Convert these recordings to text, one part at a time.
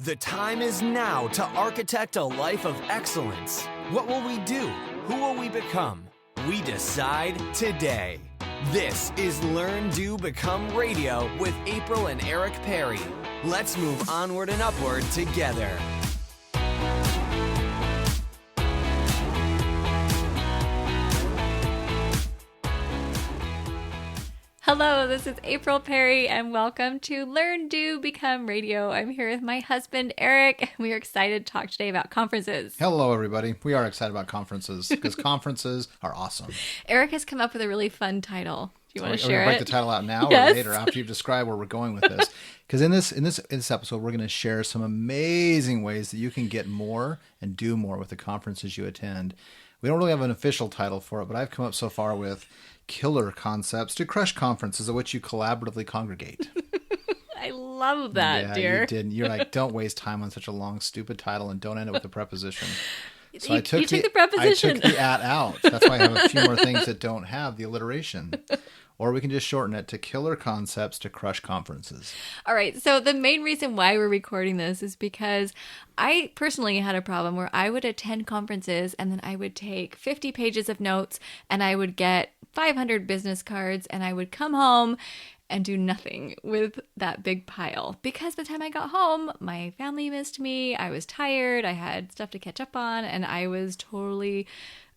The time is now to architect a life of excellence. What will we do? Who will we become? We decide today. This is Learn, Do, Become Radio with April and Eric Perry. Let's move onward and upward together. Hello, this is April Perry, and welcome to Learn, Do, Become Radio. I'm here with my husband, Eric, and we are excited to talk today about conferences. Hello, everybody. We are excited about conferences because conferences are awesome. Eric has come up with a really fun title. Do you want to share it? Are we going to break the title out now Yes. or later after you've described where we're going with this? Because in this episode, we're going to share some amazing ways that you can get more and do more with the conferences you attend. We don't really have an official title for it, but I've come up so far with killer concepts to crush conferences at which you collaboratively congregate. I love that, dear. Yeah, you did. You're like, don't waste time on such a long, stupid title and don't end it with a preposition. So you took the preposition. I took the at out. That's why I have a few more things that don't have the alliteration. Or we can just shorten it to killer concepts to crush conferences. All right. So the main reason why we're recording this is because I personally had a problem where I would attend conferences and then I would take 50 pages of notes and I would get 500 business cards and I would come home and do nothing with that big pile. Because by the time I got home, my family missed me. I was tired. I had stuff to catch up on and I was totally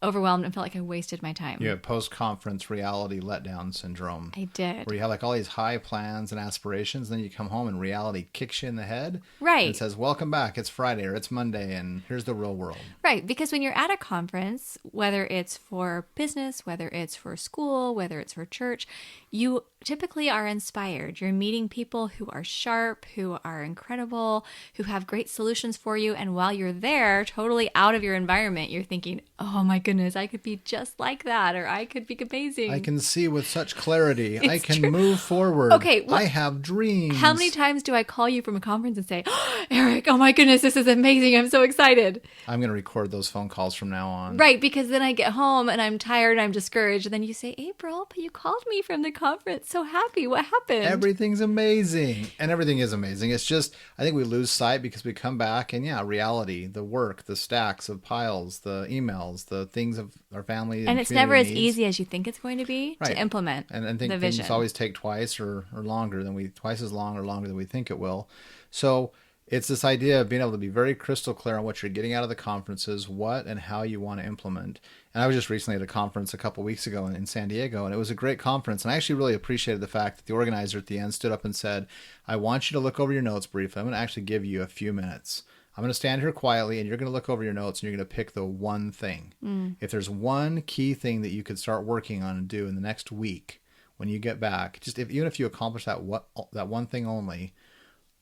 overwhelmed and felt like I wasted my time. You have post-conference reality letdown syndrome. I did. Where you have like all these high plans and aspirations, and then you come home and reality kicks you in the head. Right. And says, welcome back. It's Friday or it's Monday and here's the real world. Right. Because when you're at a conference, whether it's for business, whether it's for school, whether it's for church, you typically are inspired. You're meeting people who are sharp, who are incredible, who have great solutions for you. And while you're there, totally out of your environment, you're thinking, oh my goodness, I could be just like that, or I could be amazing. I can see with such clarity. I can true. move forward. Okay, well, I have dreams. How many times do I call you from a conference and say, oh, Eric, oh my goodness, this is amazing. I'm so excited. I'm going to record those phone calls from now on. Right, because then I get home and I'm tired and I'm discouraged. And then you say, April, but you called me from the conference. So happy. What happened? Everything's amazing. And everything is amazing. It's just, I think we lose sight because we come back and reality, the work, the stacks of piles, the emails, the things of our family. And it's never as easy as you think it's going to be to implement and I think the vision. Things always take twice or longer twice as long or longer than we think it will. So it's this idea of being able to be very crystal clear on what you're getting out of the conferences, what and how you want to implement. And I was just recently at a conference a couple weeks ago in San Diego, and it was a great conference. And I actually really appreciated the fact that the organizer at the end stood up and said, I want you to look over your notes briefly. I'm going to actually give you a few minutes. I'm going to stand here quietly, and you're going to look over your notes, and you're going to pick the one thing. If there's one key thing that you could start working on and do in the next week when you get back, just even if you accomplish that one thing only,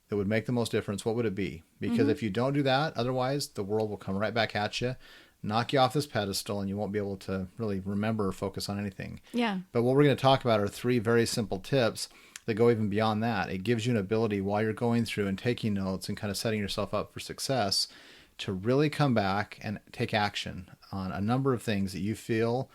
that would make the most difference, what would it be? Because if you don't do that, otherwise the world will come right back at you, knock you off this pedestal, and you won't be able to really remember or focus on anything. Yeah. But what we're going to talk about are 3 very simple tips that go even beyond that. It gives you an ability while you're going through and taking notes and kind of setting yourself up for success to really come back and take action on a number of things that you feel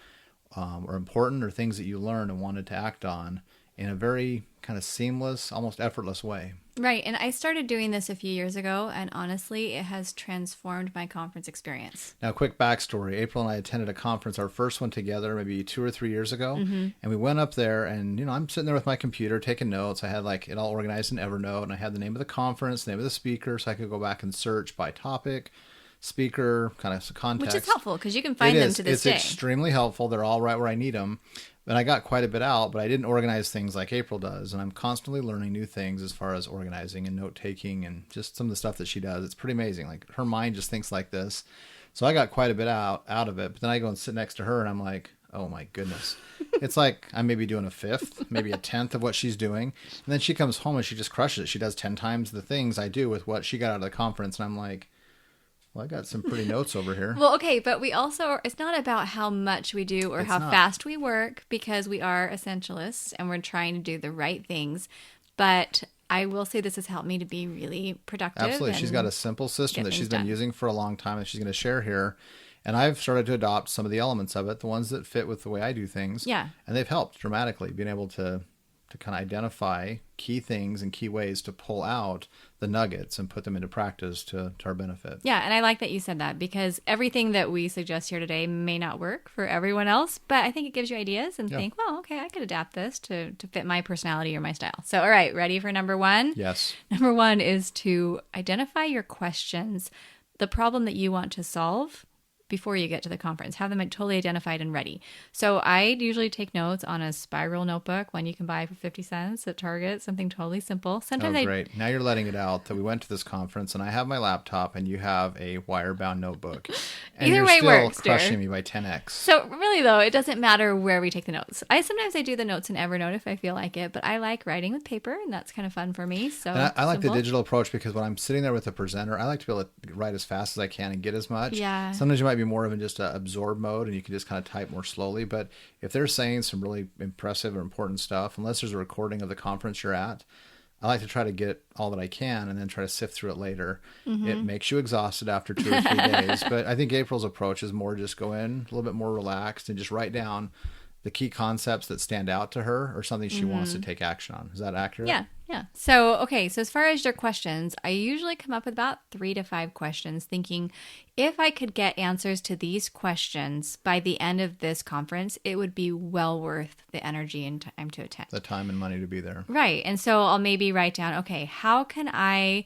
are important or things that you learned and wanted to act on in a very kind of seamless, almost effortless way. Right. And I started doing this a few years ago, and honestly, it has transformed my conference experience. Now, quick backstory. April and I attended a conference, our first one together, maybe 2 or 3 years ago. And we went up there and, I'm sitting there with my computer taking notes. I had it all organized in Evernote, and I had the name of the conference, the name of the speaker, so I could go back and search by topic, speaker, kind of context. Which is helpful because you can find them to this day. It's extremely helpful. They're all right where I need them. And I got quite a bit out, but I didn't organize things like April does. And I'm constantly learning new things as far as organizing and note-taking and just some of the stuff that she does. It's pretty amazing. Like, her mind just thinks like this. So I got quite a bit out of it. But then I go and sit next to her, and I'm like, oh, my goodness. It's like I'm maybe doing a fifth, maybe a tenth of what she's doing. And then she comes home, and she just crushes it. She does 10 times the things I do with what she got out of the conference. And I'm like, well, I got some pretty notes over here. Well, okay, but we also, it's not about how much we do or how fast we work, because we are essentialists and we're trying to do the right things. But I will say this has helped me to be really productive. Absolutely. She's got a simple system that she's been using for a long time that she's going to share here. And I've started to adopt some of the elements of it, the ones that fit with the way I do things. Yeah. And they've helped dramatically, being able to to kind of identify key things and key ways to pull out the nuggets and put them into practice to our benefit. Yeah, and I like that you said that, because everything that we suggest here today may not work for everyone else, but I think it gives you ideas and think, well, okay, I could adapt this to fit my personality or my style. So, all right, ready for number one? Yes. Number one is to identify your questions, the problem that you want to solve before you get to the conference. Have them totally identified and ready. So I usually take notes on a spiral notebook, one you can buy for 50 cents at Target, something totally simple. Sometimes great. Now you're letting it out that we went to this conference and I have my laptop and you have a wire-bound notebook. And Either way you're still works, crushing dear. me by 10x. So really, though, it doesn't matter where we take the notes. Sometimes I do the notes in Evernote if I feel like it, but I like writing with paper, and that's kind of fun for me. So and I like the simple. digital approach because when I'm sitting there with a presenter, I like to be able to write as fast as I can and get as much. Yeah. Sometimes you might be more of in just a absorb mode and you can just kind of type more slowly. But if they're saying some really impressive or important stuff, unless there's a recording of the conference you're at, I like to try to get all that I can and then try to sift through it later. Mm-hmm. It makes you exhausted after 2 or 3 days. But I think April's approach is more just go in a little bit more relaxed and just write down the key concepts that stand out to her or something she wants to take action on. Is that accurate? Yeah. So, okay. So as far as your questions, I usually come up with about 3 to 5 questions, thinking if I could get answers to these questions by the end of this conference, it would be well worth the energy and time to attend. The time and money to be there. Right. And so I'll maybe write down, okay, how can I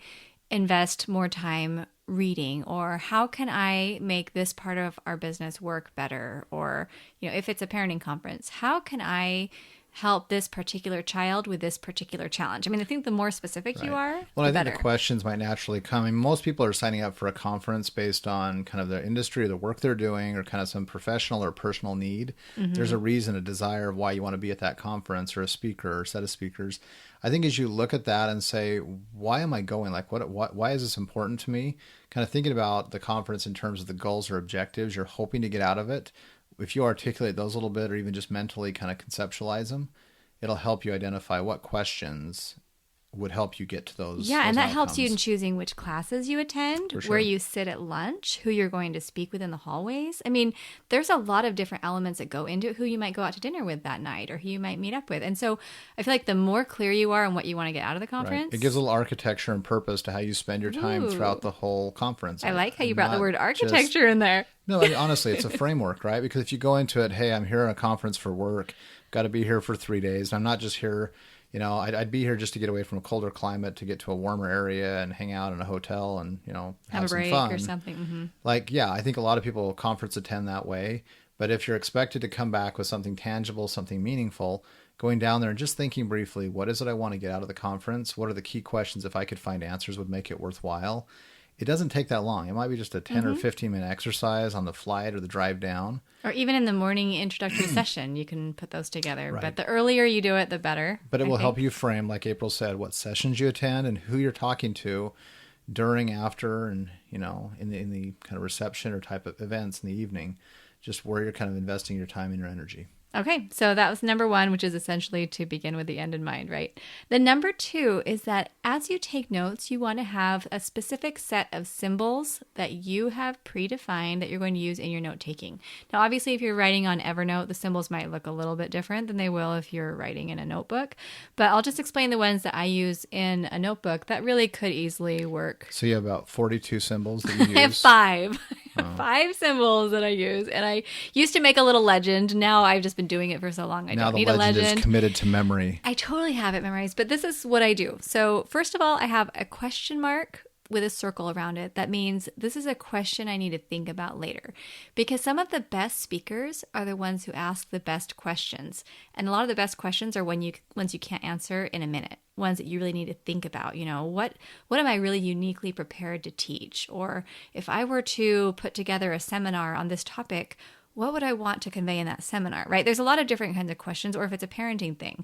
invest more time reading, or how can I make this part of our business work better? Or, if it's a parenting conference, how can I help this particular child with this particular challenge? I mean, I think the more specific you are, well, the I think better. the questions might naturally come. I mean, most people are signing up for a conference based on kind of their industry or the work they're doing or kind of some professional or personal need. Mm-hmm. There's a reason, a desire of why you want to be at that conference or a speaker or set of speakers. I think as you look at that and say, why am I going? Like, why is this important to me? Kind of thinking about the conference in terms of the goals or objectives you're hoping to get out of it. If you articulate those a little bit or even just mentally kind of conceptualize them, it'll help you identify what questions would help you get to those. Yeah, and those that helps you in outcomes. choosing which classes you attend, For sure. where you sit at lunch, who you're going to speak with in the hallways. I mean, there's a lot of different elements that go into it, who you might go out to dinner with that night or who you might meet up with. And so I feel like the more clear you are on what you want to get out of the conference. Right. It gives a little architecture and purpose to how you spend your time Ooh. throughout the whole conference. I like how you And brought the not word just- architecture in there. No, I mean, honestly, it's a framework, right? Because if you go into it, hey, I'm here on a conference for work, got to be here for 3 days. And I'm not just here, I'd be here just to get away from a colder climate, to get to a warmer area and hang out in a hotel and, Have a some break fun. or something. Mm-hmm. Like, yeah, I think a lot of people conference attend that way. But if you're expected to come back with something tangible, something meaningful, going down there and just thinking briefly, what is it I want to get out of the conference? What are the key questions? If I could find answers would make it worthwhile. It doesn't take that long. It might be just a 10 or 15 minute exercise on the flight or the drive down. Or even in the morning introductory session, you can put those together. Right. But the earlier you do it, the better. But it I will think. help you frame, like April said, what sessions you attend and who you're talking to during, after, and, in the kind of reception or type of events in the evening, just where you're kind of investing your time and your energy. Okay, so that was number one, which is essentially to begin with the end in mind, right? The number 2 is that as you take notes, you want to have a specific set of symbols that you have predefined that you're going to use in your note taking. Now, obviously, if you're writing on Evernote, the symbols might look a little bit different than they will if you're writing in a notebook. But I'll just explain the ones that I use in a notebook that really could easily work. So you have about 42 symbols that you use. I have 5. I have 5 symbols that I use. And I used to make a little legend. Now I've just been doing it for so long. I Now don't the need a legend legend. is committed to memory. I totally have it memorized, but this is what I do. So first of all, I have a question mark with a circle around it. That means this is a question I need to think about later, because some of the best speakers are the ones who ask the best questions. And a lot of the best questions are ones you can't answer in a minute, ones that you really need to think about. What am I really uniquely prepared to teach? Or if I were to put together a seminar on this topic, what would I want to convey in that seminar, right? There's a lot of different kinds of questions. Or if it's a parenting thing,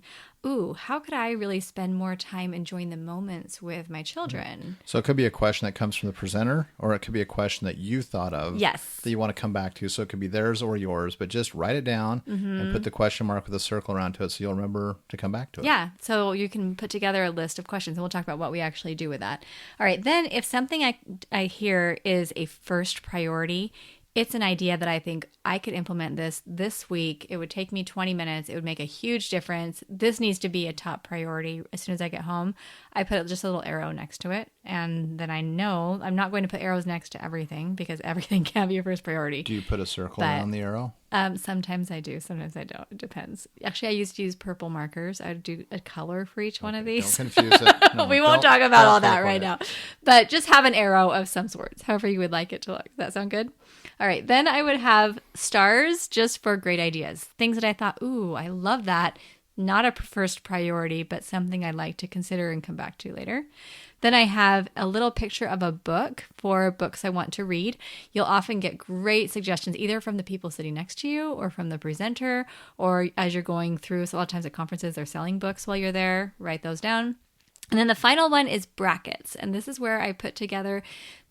how could I really spend more time enjoying the moments with my children? So it could be a question that comes from the presenter, or it could be a question that you thought of Yes. that you want to come back to. So it could be theirs or yours, but just write it down and put the question mark with a circle around to it so you'll remember to come back to it. Yeah, so you can put together a list of questions, and we'll talk about what we actually do with that. All right, then if something I hear is a first priority it's an idea that I think I could implement this week. It would take me 20 minutes. It would make a huge difference. This needs to be a top priority as soon as I get home. I put just a little arrow next to it. And then I know I'm not going to put arrows next to everything because everything can't be your first priority. Do you put a circle around the arrow? Sometimes I do. Sometimes I don't. It depends. Actually, I used to use purple markers. I would do a color for each one of these. Don't confuse it. No, we won't talk about all that right now. But just have an arrow of some sorts, however you would like it to look. Does that sound good? All right. Then I would have stars just for great ideas. Things that I thought, ooh, I love that. Not a first priority, but something I'd like to consider and come back to later. Then I have a little picture of a book for books I want to read. You'll often get great suggestions either from the people sitting next to you or from the presenter, or as you're going through. So a lot of times at conferences, they're selling books while you're there. Write those down. And then the final one is brackets. And this is where I put together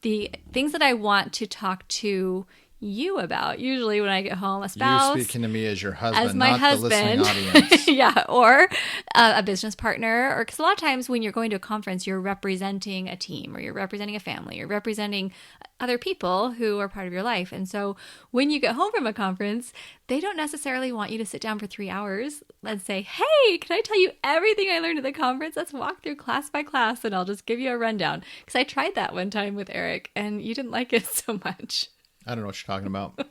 the things that I want to talk to you about. Usually when I get home, a spouse. You speaking to me as your husband, as my not husband. the listening audience. Yeah, or a business partner. Or because a lot of times when you're going to a conference, you're representing a team or you're representing a family. You're representing other people who are part of your life. And so when you get home from a conference, they don't necessarily want you to sit down for 3 hours and say, hey, can I tell you everything I learned at the conference? Let's walk through class by class and I'll just give you a rundown. Because I tried that one time with Eric and you didn't like it so much. I don't know what you're talking about.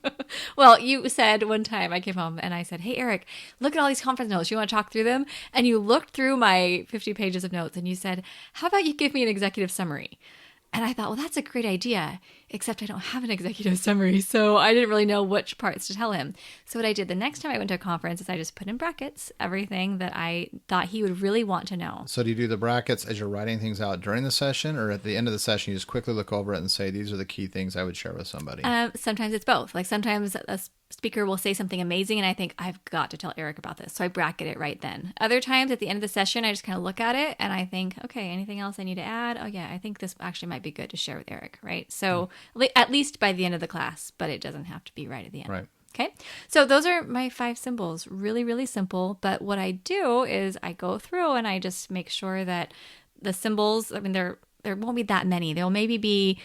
Well, you said one time I came home and I said, hey, Eric, look at all these conference notes. You want to talk through them? And you looked through my 50 pages of notes and you said, how about you give me an executive summary? And I thought, well, that's a great idea, except I don't have an executive summary. So I didn't really know which parts to tell him. So what I did the next time I went to a conference is I just put in brackets everything that I thought he would really want to know. So do you do the brackets as you're writing things out during the session, or at the end of the session, you just quickly look over it and say, these are the key things I would share with somebody? Sometimes it's both. Like sometimes a speaker will say something amazing and I think I've got to tell Eric about this. So I bracket it right then. Other times at the end of the session, I just kind of look at it and I think, okay, anything else I need to add? Oh yeah, I think this actually might be good to share with Eric, right? So at least by the end of the class, but it doesn't have to be right at the end. Right. Okay. So those are my 5 symbols. Really, really simple. But what I do is I go through and I just make sure that the symbols, I mean, there won't be that many. There'll maybe be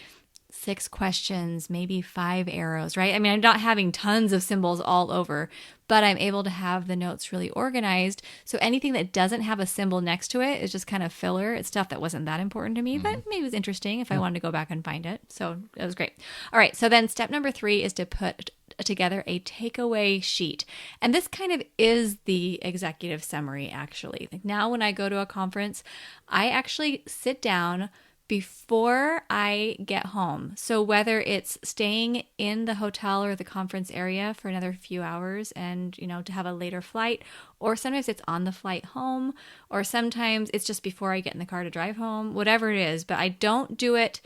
6 questions, maybe 5 arrows, right? I mean, I'm not having tons of symbols all over, but I'm able to have the notes really organized. So anything that doesn't have a symbol next to it is just kind of filler. It's stuff that wasn't that important to me, but maybe it was interesting if I wanted to go back and find it. So it was great. All right. So then step number 3 is to put together a takeaway sheet. And this kind of is the executive summary, actually. Like now when I go to a conference, I actually sit down before I get home. So whether it's staying in the hotel or the conference area for another few hours and, to have a later flight, or sometimes it's on the flight home, or sometimes it's just before I get in the car to drive home, whatever it is. But I don't do it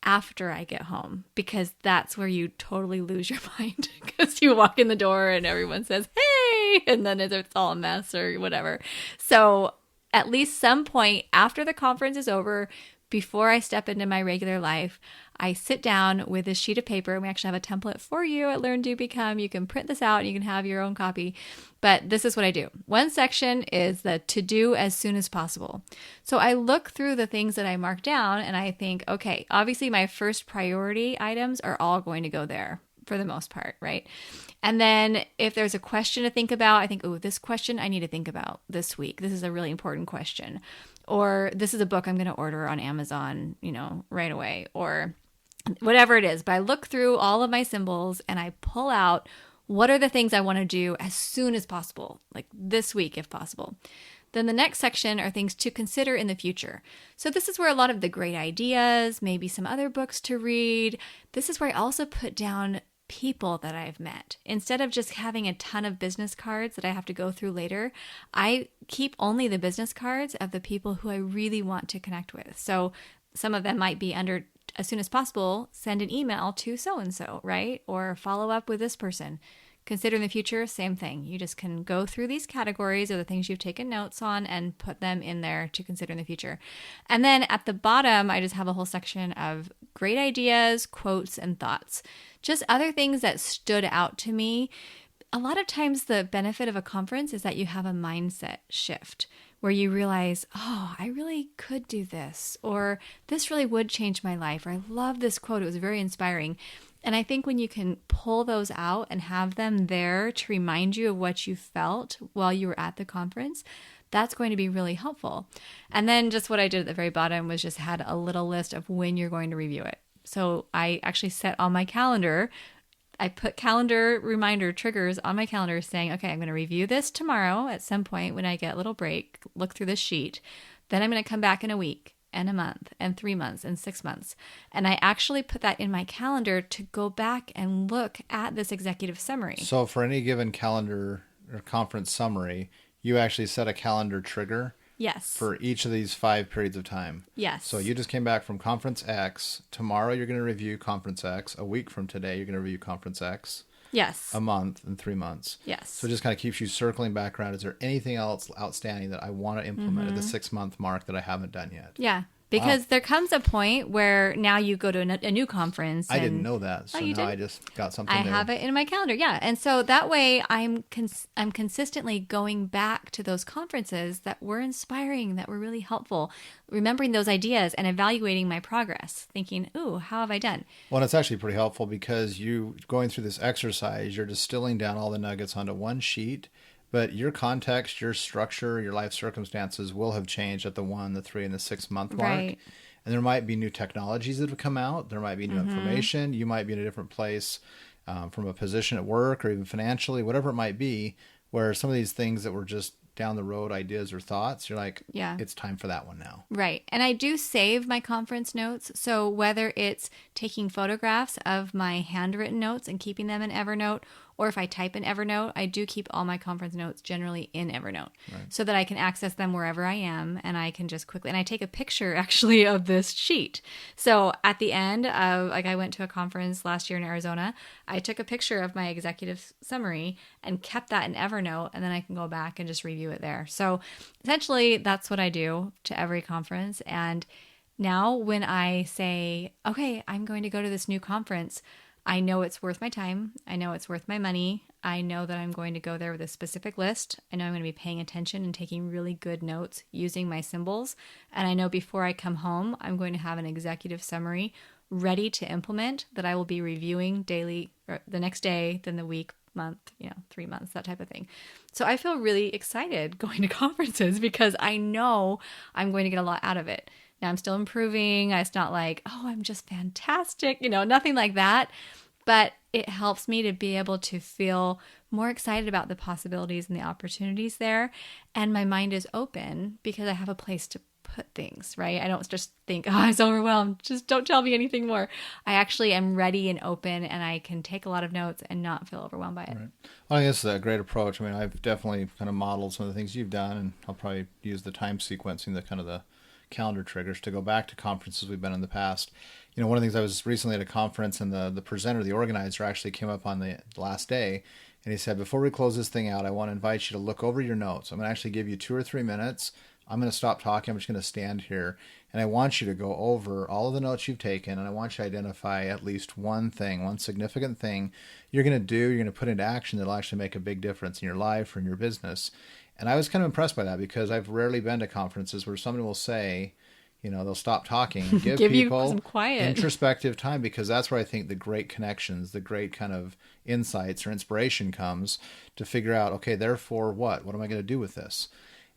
after I get home because that's where you totally lose your mind because you walk in the door and everyone says, hey, and then it's all a mess or whatever. So at least some point after the conference is over, before I step into my regular life, I sit down with this sheet of paper, and we actually have a template for you at Learn, Do, Become. You can print this out and you can have your own copy. But this is what I do. One section is the to do as soon as possible. So I look through the things that I mark down and I think, okay, obviously my first priority items are all going to go there for the most part, right? And then if there's a question to think about, I think, oh, this question I need to think about this week. This is a really important question. Or this is a book I'm going to order on Amazon, right away, or whatever it is. But I look through all of my symbols and I pull out what are the things I want to do as soon as possible, like this week if possible. Then the next section are things to consider in the future. So this is where a lot of the great ideas, maybe some other books to read. This is where I also put down people that I've met. Instead of just having a ton of business cards that I have to go through later, I keep only the business cards of the people who I really want to connect with. So some of them might be under as soon as possible, send an email to so-and-so, right? Or follow up with this person. Consider in the future, same thing. You just can go through these categories of the things you've taken notes on and put them in there to consider in the future. And then at the bottom, I just have a whole section of great ideas, quotes, and thoughts. Just other things that stood out to me. A lot of times the benefit of a conference is that you have a mindset shift where you realize, oh, I really could do this, or this really would change my life, or I love this quote. It was very inspiring. And I think when you can pull those out and have them there to remind you of what you felt while you were at the conference, that's going to be really helpful. And then just what I did at the very bottom was just had a little list of when you're going to review it. So I actually set on my calendar, I put calendar reminder triggers on my calendar saying, okay, I'm going to review this tomorrow at some point when I get a little break, look through this sheet. Then I'm going to come back in a week and a month and 3 months and 6 months. And I actually put that in my calendar to go back and look at this executive summary. So for any given calendar or conference summary, you actually set a calendar trigger. Yes. For each of these 5 periods of time. Yes. So you just came back from Conference X. Tomorrow you're going to review Conference X. A week from today you're going to review Conference X. Yes. A month and 3 months. Yes. So it just kind of keeps you circling back around. Is there anything else outstanding that I want to implement at the 6-month mark that I haven't done yet? Yeah. Because there comes a point where now you go to a new conference. I didn't know that. So you now didn't? I just got something I new. have it in my calendar, yeah. And so that way I'm consistently going back to those conferences that were inspiring, that were really helpful, remembering those ideas and evaluating my progress, thinking, ooh, how have I done? Well, it's actually pretty helpful because you going through this exercise, you're distilling down all the nuggets onto one sheet. But your context, your structure, your life circumstances will have changed at the 1, the 3, and the 6 month mark. Right. And there might be new technologies that have come out. There might be new information. You might be in a different place from a position at work or even financially, whatever it might be, where some of these things that were just down the road ideas or thoughts, you're like, yeah, it's time for that one now. Right. And I do save my conference notes. So whether it's taking photographs of my handwritten notes and keeping them in Evernote, or if I type in Evernote, I do keep all my conference notes generally in Evernote so that I can access them wherever I am and I can just quickly, and I take a picture actually of this sheet. So at the end of, like I went to a conference last year in Arizona, I took a picture of my executive summary and kept that in Evernote, and then I can go back and just review it there. So essentially that's what I do to every conference. And now when I say, okay, I'm going to go to this new conference, I know it's worth my time. I know it's worth my money. I know that I'm going to go there with a specific list. I know I'm going to be paying attention and taking really good notes using my symbols. And I know before I come home, I'm going to have an executive summary ready to implement that I will be reviewing daily, or the next day, then the week, month, 3 months, that type of thing. So I feel really excited going to conferences because I know I'm going to get a lot out of it. Now I'm still improving. It's not like, oh, I'm just fantastic, nothing like that. But it helps me to be able to feel more excited about the possibilities and the opportunities there. And my mind is open because I have a place to put things, right? I don't just think, oh, I was overwhelmed. Just don't tell me anything more. I actually am ready and open, and I can take a lot of notes and not feel overwhelmed by it. Right. Well, I guess it's a great approach. I mean, I've definitely kind of modeled some of the things you've done, and I'll probably use the time sequencing, the calendar triggers to go back to conferences we've been in the past. One of the things, I was recently at a conference, and the presenter, the organizer, actually came up on the last day, and he said, before we close this thing out, I want to invite you to look over your notes. I'm going to actually give you 2 or 3 minutes. I'm going to stop talking. I'm just going to stand here, and I want you to go over all of the notes you've taken, and I want you to identify at least one thing, one significant thing you're going to put into action that'll actually make a big difference in your life or in your business. And I was kind of impressed by that because I've rarely been to conferences where somebody will say, they'll stop talking and give people you some quiet introspective time, because that's where I think the great connections, the great kind of insights or inspiration comes to figure out, okay, therefore what? What am I going to do with this?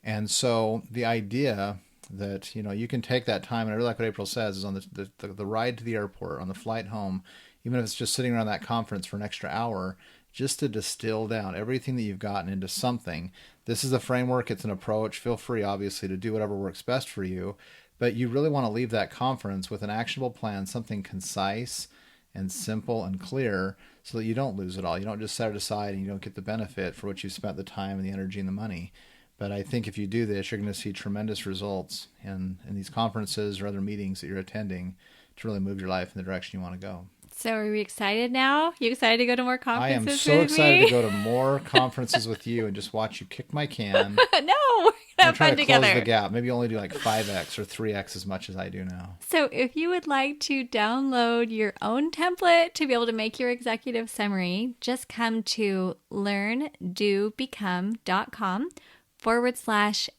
And so the idea that, you can take that time, and I really like what April says, is on the ride to the airport, on the flight home, even if it's just sitting around that conference for an extra hour, just to distill down everything that you've gotten into something. This is a framework. It's an approach. Feel free, obviously, to do whatever works best for you. But you really want to leave that conference with an actionable plan, something concise and simple and clear, so that you don't lose it all. You don't just set it aside and you don't get the benefit for which you spent the time and the energy and the money. But I think if you do this, you're going to see tremendous results in these conferences or other meetings that you're attending to really move your life in the direction you want to go. So are we excited now? You excited to go to more conferences with me? I am so excited to go to more conferences with you and just watch you kick my can. No, we're going to have fun together. Close the gap. Maybe only do like 5x or 3x as much as I do now. So if you would like to download your own template to be able to make your executive summary, just come to learndobecome.com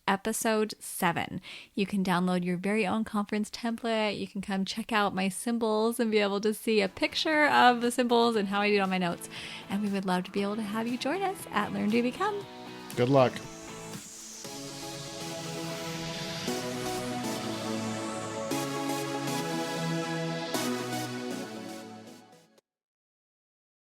episode 7. You can download your very own conference template. You can come check out my symbols and be able to see a picture of the symbols and how I do it on my notes. And we would love to be able to have you join us at Learn to Become. Good luck.